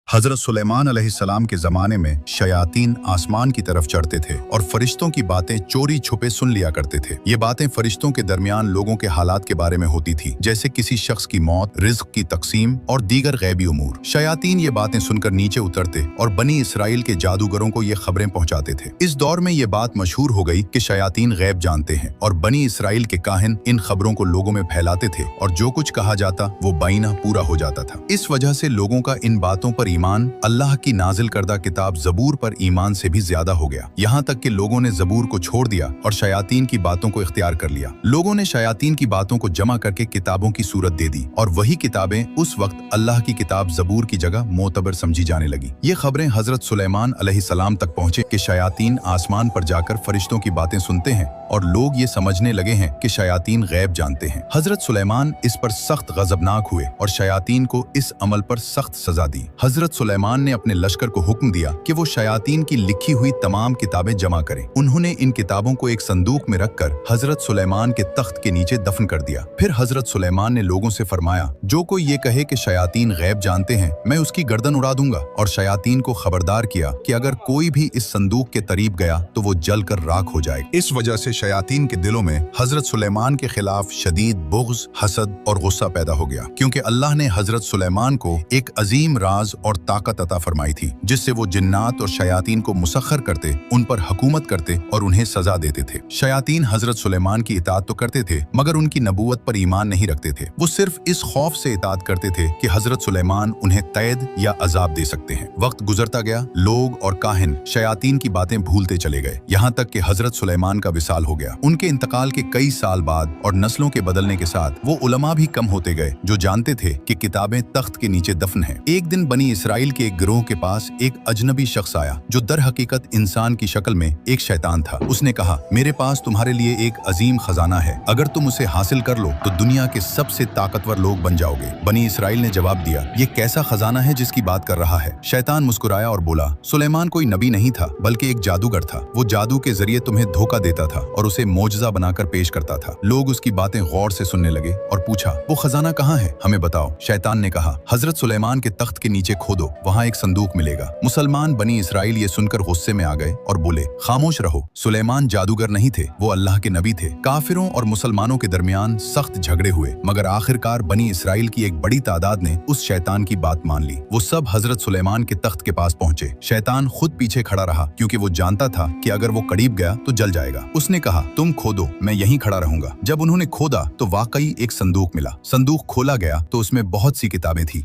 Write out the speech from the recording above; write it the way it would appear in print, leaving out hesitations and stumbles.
हजरत सुलेमान अलैहिस्सलाम के ज़माने में शयातीन आसमान की तरफ चढ़ते थे और फरिश्तों की बातें चोरी छुपे सुन लिया करते थे। ये बातें फरिश्तों के दरमियान लोगों के हालात के बारे में होती थी, जैसे किसी शख्स की मौत, रिज्क की तकसीम और दीगर गैबी उमूर। शयातीन ये बातें सुनकर नीचे उतरते और बनी इसराइल के जादूगरों को ये खबरें पहुंचाते थे। इस दौर में ये बात मशहूर हो गई कि शयातीन गैब जानते हैं और बनी इसराइल के काहिन इन खबरों को लोगों में फैलाते थे और जो कुछ कहा जाता वो बाइना पूरा हो जाता था। इस वजह से लोगों का इन बातों पर ईमान अल्लाह की नाजिल करदा किताब ज़बूर पर ईमान से भी ज्यादा हो गया। यहाँ तक कि लोगों ने ज़बूर को छोड़ दिया और शयातीन की बातों को इख्तियार कर लिया। लोगों ने शयातीन की बातों को जमा करके किताबों की सूरत दे दी और वही किताबें उस वक्त अल्लाह की किताब ज़बूर की जगह मोतबर समझी जाने लगी। ये खबरें हजरत सुलेमान अलैहिस्सलाम तक पहुंचे कि शयातीन आसमान पर जाकर फरिश्तों की बातें सुनते हैं और लोग ये समझने लगे हैं कि शयातीन गैब जानते हैं। हजरत सुलेमान इस पर सख्त गजबनाक हुए और शयातीन को इस अमल पर सख्त सजा दी। हजरत सुलेमान ने अपने लश्कर को हुक्म दिया कि वो शयातीन की लिखी हुई तमाम किताबें जमा करें। उन्होंने इन किताबों को एक संदूक में रखकर हजरत सुलेमान के तख्त के नीचे दफन कर दिया। फिर हजरत सुलेमान ने लोगों से फरमाया, जो कोई ये कहे कि शयातीन गैब जानते हैं, मैं उसकी गर्दन उड़ा दूंगा। और शयातीन को खबरदार किया कि अगर कोई भी इस संदूक के करीब गया तो वो जलकर राख हो जाएगा। इस वजह से शयातीन के दिलों में हजरत सुलेमान के खिलाफ शदीद बुग़्ज़, हसद और गुस्सा पैदा हो गया, क्योंकि अल्लाह ने हजरत सुलेमान को एक अजीम राज और ताकत अता फरमाई थी, जिससे वो जिन्नात और शयातीन को मुसख्खर करते, उन पर हुकूमत करते और उन्हें सजा देते थे। शयातीन हजरत सुलेमान की इताअत तो करते थे, मगर उनकी नबूवत पर ईमान नहीं रखते थे। वो सिर्फ इस खौफ से इताअत करते थे कि हजरत सुलेमान उन्हें कैद या अजाब दे सकते हैं। वक्त गुजरता गया, लोग और काहिन शयातीन की बातें भूलते चले गए, यहाँ तक कि हजरत सुलेमान का विसाल हो गया। उनके इंतकाल के कई साल बाद और नस्लों के बदलने के साथ वो उलमा भी कम होते गए जो जानते थे कि किताबें तख्त के नीचे दफन हैं। एक दिन बनी इसराइल के एक गिरोह के पास एक अजनबी शख्स आया जो दर हकीकत इंसान की शक्ल में एक शैतान था। उसने कहा, मेरे पास तुम्हारे लिए एक अजीम खजाना है, अगर तुम उसे हासिल कर लो तो दुनिया के सबसे ताकतवर लोग बन जाओगे। बनी इसराइल ने जवाब दिया, ये कैसा खजाना है जिसकी बात कर रहा है? शैतान मुस्कुराया और बोला, सुलेमान कोई नबी नहीं था बल्कि एक जादूगर था। वो जादू के जरिए तुम्हें धोखा देता था और उसे मोजज़ा बनाकर पेश करता था। लोग उसकी बातें गौर से सुनने लगे और पूछा, वो खजाना कहाँ है, हमें बताओ। शैतान ने कहा, हजरत सुलेमान के तख्त के नीचे खोदो, वहाँ एक संदूक मिलेगा। मुसलमान बनी इसराइल ये सुनकर गुस्से में आ गए और बोले, खामोश रहो, सुलेमान जादूगर नहीं थे, वो अल्लाह के नबी थे। काफिरों और मुसलमानों के दरमियान सख्त झगड़े हुए, मगर आखिरकार बनी इसराइल की एक बड़ी तादाद ने उस शैतान की बात मान ली। वो सब हजरत सुलेमान के तख्त के पास पहुंचे। शैतान खुद पीछे खड़ा रहा, क्योंकि वो जानता था कि अगर वो करीब गया तो जल जाएगा। उसने कहा, तुम खोदो, मैं यहीं खड़ा रहूंगा। जब उन्होंने खोदा तो वाकई एक संदूक मिला। संदूक खोला गया तो उसमें बहुत सी किताबें थी।